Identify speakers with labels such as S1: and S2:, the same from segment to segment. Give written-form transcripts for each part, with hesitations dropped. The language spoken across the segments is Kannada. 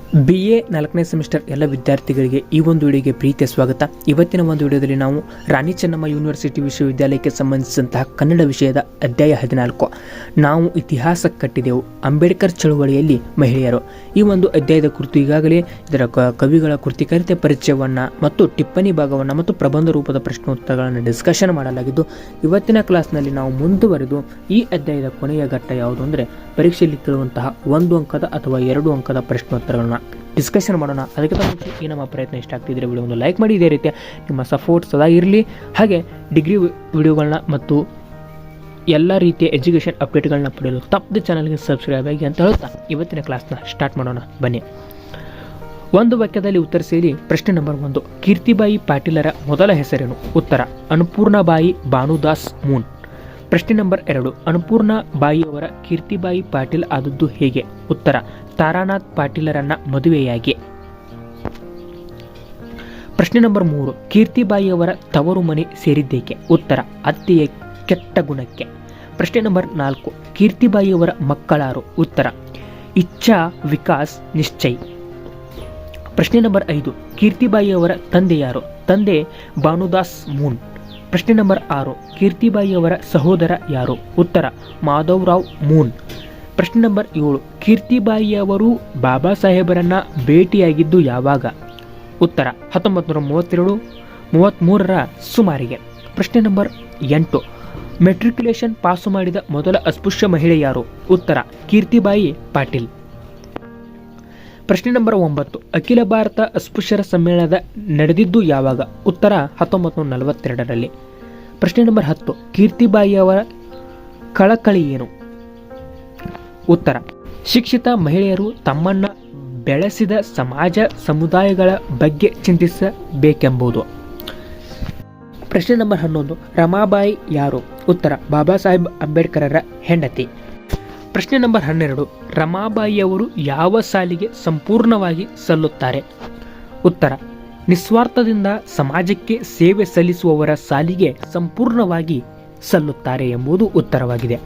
S1: BA 4ನೇ ಸೆಮಿಸ್ಟರ್ ಎಲ್ಲ ವಿದ್ಯಾರ್ಥಿಗಳಿಗೆ ಈ ಒಂದು ವಿಡಿಯೋಗೆ ಪ್ರೀತಿಯ ಸ್ವಾಗತ. ಇವತ್ತಿನ ಒಂದು ವಿಡಿಯೋದಲ್ಲಿ ನಾವು ರಾಣಿ ಚೆನ್ನಮ್ಮ ಯೂನಿವರ್ಸಿಟಿ ವಿಶ್ವವಿದ್ಯಾಲಯಕ್ಕೆ ಸಂಬಂಧಿಸಿದಂತಹ ಕನ್ನಡ ವಿಷಯದ ಅಧ್ಯಾಯ 14 ನಾವು ಇತಿಹಾಸ ಕಟ್ಟಿದೆವು ಅಂಬೇಡ್ಕರ್ ಚಳುವಳಿಯಲ್ಲಿ ಮಹಿಳೆಯರು ಈ ಒಂದು ಅಧ್ಯಾಯದ ಕುರಿತು ಈಗಾಗಲೇ ಇದರ ಕವಿಗಳ ಕೃತಿಕರಿತೆ ಪರಿಚಯವನ್ನು ಮತ್ತು ಟಿಪ್ಪಣಿ ಭಾಗವನ್ನು ಮತ್ತು ಪ್ರಬಂಧ ರೂಪದ ಪ್ರಶ್ನೋತ್ತರಗಳನ್ನು ಡಿಸ್ಕಷನ್ ಮಾಡಲಾಗಿದ್ದು, ಇವತ್ತಿನ ಕ್ಲಾಸ್ನಲ್ಲಿ ನಾವು ಮುಂದುವರೆದು ಈ ಅಧ್ಯಾಯದ ಕೊನೆಯ ಘಟ್ಟ ಯಾವುದು ಅಂದರೆ ಪರೀಕ್ಷೆಯಲ್ಲಿ ಕೇಳುವಂತಹ 1 ಅಂಕದ ಅಥವಾ 2 ಅಂಕದ ಪ್ರಶ್ನೋತ್ತರಗಳನ್ನ ಡಿಸ್ಕಷನ್ ಮಾಡೋಣ. ಅದಕ್ಕಿಂತ ಮುಂಚೆ ಈ ನಮ್ಮ ಪ್ರಯತ್ನ ಇಷ್ಟ ಆಗ್ತಿದ್ರೆ ವಿಡಿಯೋ ಒಂದು ಲೈಕ್ ಮಾಡಿ, ಇದೇ ರೀತಿಯ ನಿಮ್ಮ ಸಪೋರ್ಟ್ ಸದಾ ಇರಲಿ. ಹಾಗೆ ಡಿಗ್ರಿ ವಿಡಿಯೋಗಳನ್ನ ಮತ್ತು ಎಲ್ಲ ರೀತಿಯ ಎಜುಕೇಷನ್ ಅಪ್ಡೇಟ್ಗಳನ್ನ ಪಡೆಯಲು ತಪ್ಪದೆ ಚಾನಲ್ಗೆ ಸಬ್ಸ್ಕ್ರೈಬ್ ಆಗಿ ಅಂತ ಹೇಳ್ತಾ ಇವತ್ತಿನ ಕ್ಲಾಸ್ನ ಸ್ಟಾರ್ಟ್ ಮಾಡೋಣ ಬನ್ನಿ. ಒಂದು ವಾಕ್ಯದಲ್ಲಿ ಉತ್ತರಿಸಿ. ಪ್ರಶ್ನೆ ನಂಬರ್ 1, ಕೀರ್ತಿಬಾಯಿ ಪಾಟೀಲರ ಮೊದಲ ಹೆಸರೇನು? ಉತ್ತರ ಅನ್ನಪೂರ್ಣಬಾಯಿ ಭಾನುದಾಸ್ ಮೂನ್. ಪ್ರಶ್ನೆ ನಂಬರ್ 2, ಅನ್ನಪೂರ್ಣ ಬಾಯಿಯವರ ಕೀರ್ತಿಬಾಯಿ ಪಾಟೀಲ್ ಆದದ್ದು ಹೇಗೆ? ಉತ್ತರ ತಾರಾನಾಥ್ ಪಾಟೀಲರನ್ನ ಮದುವೆಯಾಗಿ. ಪ್ರಶ್ನೆ ನಂಬರ್ 3, ಕೀರ್ತಿಬಾಯಿಯವರ ತವರು ಮನೆ ಸೇರಿದ್ದೇಕೆ? ಉತ್ತರ ಅತ್ತೆಯ ಕೆಟ್ಟ ಗುಣಕ್ಕೆ. ಪ್ರಶ್ನೆ ನಂಬರ್ 4, ಕೀರ್ತಿಬಾಯಿಯವರ ಮಕ್ಕಳಾರು? ಉತ್ತರ ಇಚ್ಛಾ, ವಿಕಾಸ್, ನಿಶ್ಚಯ್. ಪ್ರಶ್ನೆ ನಂಬರ್ 5, ಕೀರ್ತಿಬಾಯಿಯವರ ತಂದೆ ಯಾರು? ತಂದೆ ಭಾನುದಾಸ್ ಮೂನ್. ಪ್ರಶ್ನೆ ನಂಬರ್ 6, ಕೀರ್ತಿಬಾಯಿಯವರ ಸಹೋದರ ಯಾರು? ಉತ್ತರ ಮಾಧವರಾವ್ ಮೂನ್. ಪ್ರಶ್ನೆ ನಂಬರ್ 7, ಕೀರ್ತಿಬಾಯಿಯವರು ಬಾಬಾ ಸಾಹೇಬರನ್ನ ಭೇಟಿಯಾಗಿದ್ದು ಯಾವಾಗ? ಉತ್ತರ 1932-33ರ ಸುಮಾರಿಗೆ. ಪ್ರಶ್ನೆ ನಂಬರ್ 8, ಮೆಟ್ರಿಕ್ಯುಲೇಷನ್ ಪಾಸು ಮಾಡಿದ ಮೊದಲ ಅಸ್ಪೃಶ್ಯ ಮಹಿಳೆ ಯಾರು? ಉತ್ತರ ಕೀರ್ತಿಬಾಯಿ ಪಾಟೀಲ್. ಪ್ರಶ್ನೆ ನಂಬರ್ 9, ಅಖಿಲ ಭಾರತ ಅಸ್ಪೃಶ್ಯರ ಸಮ್ಮೇಳನ ನಡೆದಿದ್ದು ಯಾವಾಗ? ಉತ್ತರ 1942ರಲ್ಲಿ. ಪ್ರಶ್ನೆ ನಂಬರ್ 10, ಕೀರ್ತಿಬಾಯಿಯವರ ಕಳಕಳಿ ಏನು? ಉತ್ತರ ಶಿಕ್ಷಿತ ಮಹಿಳೆಯರು ತಮ್ಮನ್ನ ಬೆಳೆಸಿದ ಸಮಾಜ ಸಮುದಾಯಗಳ ಬಗ್ಗೆ ಚಿಂತಿಸಬೇಕೆಂಬುದು. ಪ್ರಶ್ನೆ ನಂಬರ್ 11, ರಮಾಬಾಯಿ ಯಾರು? ಉತ್ತರ ಬಾಬಾ ಸಾಹೇಬ್ ಅಂಬೇಡ್ಕರರ ಹೆಂಡತಿ. ಪ್ರಶ್ನೆ ನಂಬರ್ 12, ರಮಾಬಾಯಿಯವರು ಯಾವ ಸಾಲಿಗೆ ಸಂಪೂರ್ಣವಾಗಿ ಸಲ್ಲುತ್ತಾರೆ? ಉತ್ತರ ನಿಸ್ವಾರ್ಥದಿಂದ ಸಮಾಜಕ್ಕೆ ಸೇವೆ ಸಲ್ಲಿಸುವವರ ಸಾಲಿಗೆ ಸಂಪೂರ್ಣವಾಗಿ ಸಲ್ಲುತ್ತಾರೆ ಎಂಬುದು ಉತ್ತರವಾಗಿದೆ.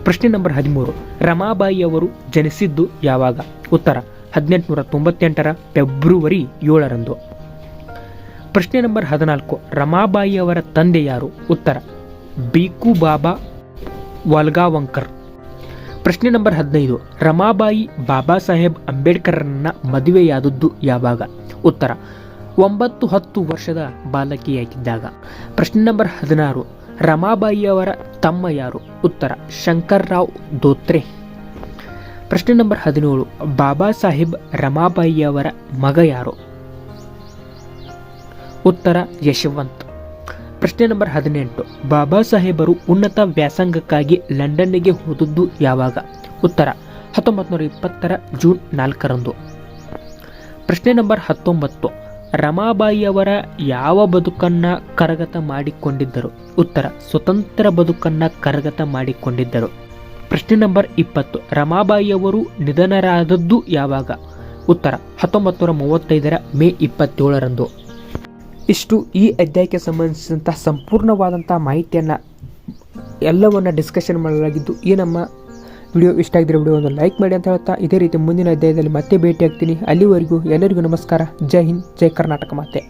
S1: ಪ್ರಶ್ನೆ ನಂಬರ್ 13, ರಮಾಬಾಯಿಯವರು ಜನಿಸಿದ್ದು ಯಾವಾಗ? ಉತ್ತರ 1898ರ ಫೆಬ್ರವರಿ 7ರಂದು. ಪ್ರಶ್ನೆ ನಂಬರ್ 14, ರಮಾಬಾಯಿಯವರ ತಂದೆ ಯಾರು? ಉತ್ತರ ಬೀಕು ಬಾಬಾ ವಾಲ್ಗಾವಂಕರ್. ಪ್ರಶ್ನೆ ನಂಬರ್ 15, ರಮಾಬಾಯಿ ಬಾಬಾ ಸಾಹೇಬ್ ಅಂಬೇಡ್ಕರನ್ನ ಮದುವೆಯಾದದ್ದು ಯಾವಾಗ? ಉತ್ತರ 9-10 ವರ್ಷದ ಬಾಲಕಿಯಾಗಿದ್ದಾಗ. ಪ್ರಶ್ನೆ ನಂಬರ್ 16, ರಮಾಬಾಯಿಯವರ ತಮ್ಮ ಯಾರು? ಉತ್ತರ ಶಂಕರ್ರಾವ್ ಧೋತ್ರೆ. ಪ್ರಶ್ನೆ ನಂಬರ್ 17, ಬಾಬಾ ಸಾಹೇಬ್ ರಮಾಬಾಯಿಯವರ ಮಗ ಯಾರು? ಉತ್ತರ ಯಶವಂತ್. ಪ್ರಶ್ನೆ ನಂಬರ್ 18, ಬಾಬಾ ಸಾಹೇಬರು ಉನ್ನತ ವ್ಯಾಸಂಗಕ್ಕಾಗಿ ಲಂಡನ್ನಿಗೆ ಹೋದದ್ದು ಯಾವಾಗ? ಉತ್ತರ 1920ರ ಜೂನ್ 4ರಂದು. ಪ್ರಶ್ನೆ ನಂಬರ್ 19, ರಮಾಬಾಯಿಯವರ ಯಾವ ಬದುಕನ್ನ ಕರಗತ ಮಾಡಿಕೊಂಡಿದ್ದರು? ಉತ್ತರ ಸ್ವತಂತ್ರ ಬದುಕನ್ನ ಕರಗತ ಮಾಡಿಕೊಂಡಿದ್ದರು. ಪ್ರಶ್ನೆ ನಂಬರ್ 20, ರಮಾಬಾಯಿಯವರು ನಿಧನರಾದದ್ದು ಯಾವಾಗ? ಉತ್ತರ 1935ರ ಮೇ 27ರಂದು. ಇಷ್ಟು ಈ ಅಧ್ಯಾಯಕ್ಕೆ ಸಂಬಂಧಿಸಿದಂತಹ ಸಂಪೂರ್ಣವಾದಂಥ ಮಾಹಿತಿಯನ್ನು ಎಲ್ಲವನ್ನು ಡಿಸ್ಕಷನ್ ಮಾಡಲಾಗಿದ್ದು, ಈ ನಮ್ಮ ವಿಡಿಯೋ ಇಷ್ಟ ಆಗಿದ್ರೆ ವಿಡಿಯೋ ಒಂದು ಲೈಕ್ ಮಾಡಿ ಅಂತ ಹೇಳ್ತಾ ಇದೇ ರೀತಿ ಮುಂದಿನ ಅಧ್ಯಾಯದಲ್ಲಿ ಮತ್ತೆ ಭೇಟಿ ಆಗ್ತೀನಿ. ಅಲ್ಲಿವರೆಗೂ ಎಲ್ಲರಿಗೂ ನಮಸ್ಕಾರ. ಜೈ ಹಿಂದ್, ಜೈ ಕರ್ನಾಟಕ ಮಾತೆ.